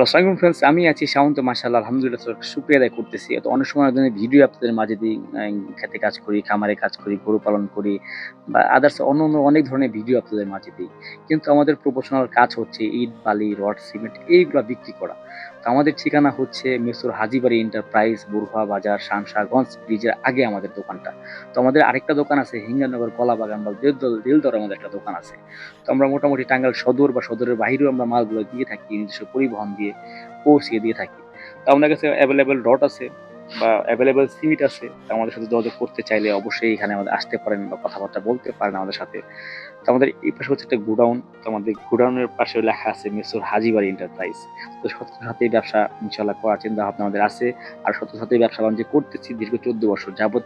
Hello, আসসালামু friends. আমি আছি শাওন। তো মাশাআল্লাহ আলহামদুলিল্লাহ শুকরিয়া আদায় করতেছি। তো অনেক সময় ধরনের ভিডিও আপনাদের মাঝে দিই। খেতে কাজ করি, খামারে কাজ করি, গরু পালন করি বা আদার্স অন্যান্য অনেক ধরনের ভিডিও আপনাদের মাঝে দিই। কিন্তু আমাদের প্রফেশনাল কাজ হচ্ছে ইট, বালি, রড, সিমেন্ট এইগুলা বিক্রি করা। তো আমাদের ঠিকানা হচ্ছে মেসর হাজীবাড়ি এন্টারপ্রাইজ, বুরহা বাজার, শামশাগঞ্জ ব্রিজের আগে আমাদের দোকানটা। তো আমাদের আরেকটা দোকান আছে হিঙ্গানগর, কলাবাগান বা দেলদর আমাদের একটা দোকান আছে। তো আমরা মোটামুটি টাঙ্গাইল সদর বা সদরের বাহিরেও আমরা মালগুলো দিয়ে থাকি, নিজস্ব পরিবহন দিয়ে পৌঁছিয়ে দিয়ে থাকি। তো আমাদের কাছে অ্যাভেলেবল রড আছে বা অ্যাভেলেবল সিমেন্ট আছে। তো আমাদের সাথে যোগাযোগ করতে চাইলে অবশ্যই এখানে আমাদের আসতে পারেন বা কথাবার্তা বলতে পারেন আমাদের সাথে। তো আমাদের এই পাশে হচ্ছে একটা গোডাউন। তো আমাদের গোডাউনের পাশে লেখা আছে মেসর হাজীবাড়ি এন্টারপ্রাইজ। তো সত্যি সত্যিই ব্যবসা ইনশাল্লাহ করার চিন্তা ভাবনা আমাদের আছে। আর সত্যি সত্যিই ব্যবসা বাণিজ্য করতেছি দীর্ঘ 14 বছর যাবত।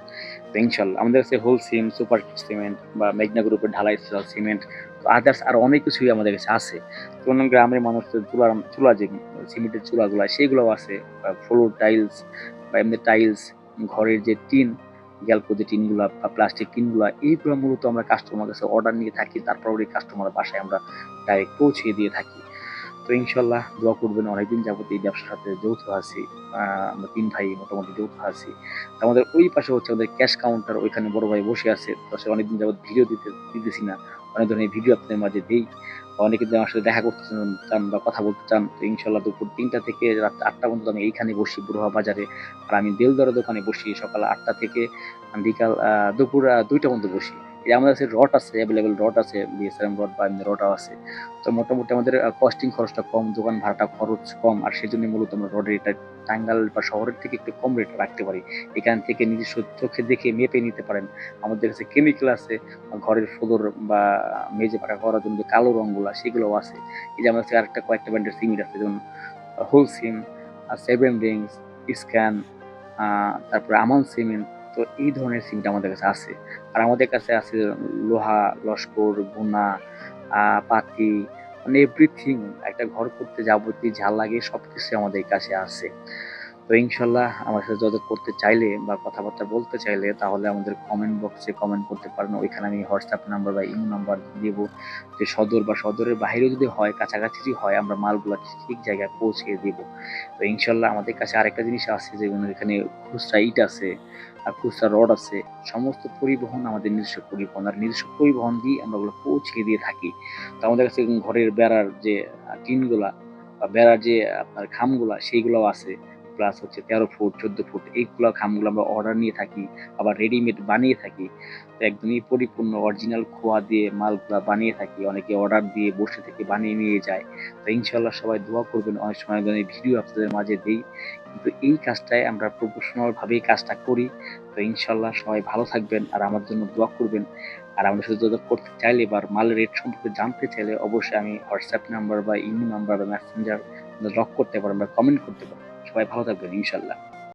তো ইনশাল্লাহ আমাদের কাছে হোল সিম, সুপার সিমেন্ট বা মেঘনা গ্রুপের ঢালাই সিমেন্ট, তো আদার্স আরো অনেক কিছুই আমাদের কাছে আছে। তো অন্য গ্রামের মানুষ তো চুলা যে সিমেন্টের চুলাগুলা সেগুলোও আছে, বা ফ্লোর টাইলস বা এমনি টাইলস, ঘরের যে টিন, গ্যালকো যে টিনগুলা বা প্লাস্টিক টিনগুলা, এইগুলো মূলত আমরা কাস্টমার কাছে অর্ডার নিয়ে থাকি। তারপর ওই কাস্টমার বাসায় আমরা ডাইরেক্ট পৌঁছিয়ে দিয়ে থাকি। তো ইনশাল্লাহ দোয়া করবেন। অনেকদিন যাবত এই ব্যবসার সাথে যৌথ আছি। আমরা ৩ ভাই মোটামুটি যৌথ আছি। তো আমাদের ওই পাশে হচ্ছে আমাদের ক্যাশ কাউন্টার, ওইখানে বড় ভাই বসে আছে। তো আসলে অনেকদিন যাবত ভিডিও দিতেছি না। অনেক ধরনের ভিডিও আপনাদের মাঝে দেই। অনেকে যদি আমার সাথে দেখা করতে চান বা কথা বলতে চান, তো ইনশাল্লাহ দুপুর ৩টা থেকে রাত ৮টা পর্যন্ত আমি এইখানে বসি বুরহা বাজারে। আর আমি দেলদরের দোকানে বসি সকাল ৮টা থেকে বিকাল দুপুর ২টা পর্যন্ত বসি। এই যে আমাদের কাছে রড আছে, অ্যাভেলেবল রড আছে, বিএসআরএম রড বা এমনি রডও আছে। তো মোটামুটি আমাদের কস্টিং খরচটা কম, দোকান ভাড়াটা খরচ কম। আর সেজন্য মূলত আমরা রডের এটা টাঙ্গাইল বা শহরের থেকে একটু কম রেটে রাখতে পারি। এখান থেকে নিজস্ব চোখে দেখে মেপে নিতে পারেন। আমাদের কাছে কেমিক্যাল আছে, ঘরের ফ্লোর বা মেঝে পাকা করার জন্য যে কালো রঙগুলা সেগুলোও আছে। এই যে আমার কাছে আরেকটা কয়েকটা ব্র্যান্ডের সিমেন্ট আছে, যেমন হোলসিম, সেভেন রিংস, স্ক্যান, তারপরে আমান সিমেন্ট। তো এই ধরনের সিমেন্ট আমাদের কাছে আছে। আর আমাদের কাছে আছে লোহা, লস্কর, গুনা, পাতি, মানে এভরিথিং। একটা ঘর করতে যাবতীয় যা লাগে সবকিছু আমাদের কাছে আছে। তো ইনশাল্লাহ আমার সাথে যোগাযোগ করতে চাইলে বা কথাবার্তা বলতে চাইলে তাহলে আমাদের কমেন্ট বক্সে কমেন্ট করতে পারেন। ওইখানে আমি হোয়াটসঅ্যাপ নাম্বার বা ইমো নাম্বার দেব। যে সদর বা সদরের বাইরেও যদি হয়, কাছাকাছি যদি হয়, আমরা মালগুলা ঠিক জায়গায় পৌঁছে দিব। তো ইনশাল্লাহ আমাদের কাছে আরেকটা জিনিস আছে, যেগুলো এখানে খুচরা ইট আছে আর খুচরা রড আছে। সমস্ত পরিবহন আমাদের নিজস্ব পরিবহন, আর নিজস্ব পরিবহন দিয়ে আমরা ওগুলো পৌঁছে দিয়ে থাকি। তো আমাদের কাছে ঘরের বেড়ার যে টিনগুলা বা বেড়ার যে আপনার খামগুলা সেইগুলোও আছে। প্লাস হচ্ছে ১৩ ফুট, ১৪ ফুট এইগুলো খামগুলো আমরা অর্ডার নিয়ে থাকি, আবার রেডিমেড বানিয়ে থাকি। তো একদমই পরিপূর্ণ অরিজিনাল খোয়া দিয়ে মালগুলা বানিয়ে থাকি। অনেকে অর্ডার দিয়ে বসে থেকে বানিয়ে নিয়ে যায়। তো ইনশাল্লাহ সবাই দোয়া করবেন। অনেক সময় ভিডিও আপনাদের মাঝে দেই, কিন্তু এই কাজটায় আমরা প্রফেশনাল ভাবেই কাজটা করি। তো ইনশাল্লাহ সবাই ভালো থাকবেন আর আমার জন্য দোয়া করবেন। আর আমাদের সাথে যোগাযোগ করতে চাইলে বা মালের রেট সম্পর্কে জানতে চাইলে অবশ্যই আমি হোয়াটসঅ্যাপ নাম্বার বা ইমেল নাম্বার বা মেসেঞ্জার লক করতে পারেন বা কমেন্ট করতে পারেন। সবাই ভালো থাকবেন ইনশাল্লাহ।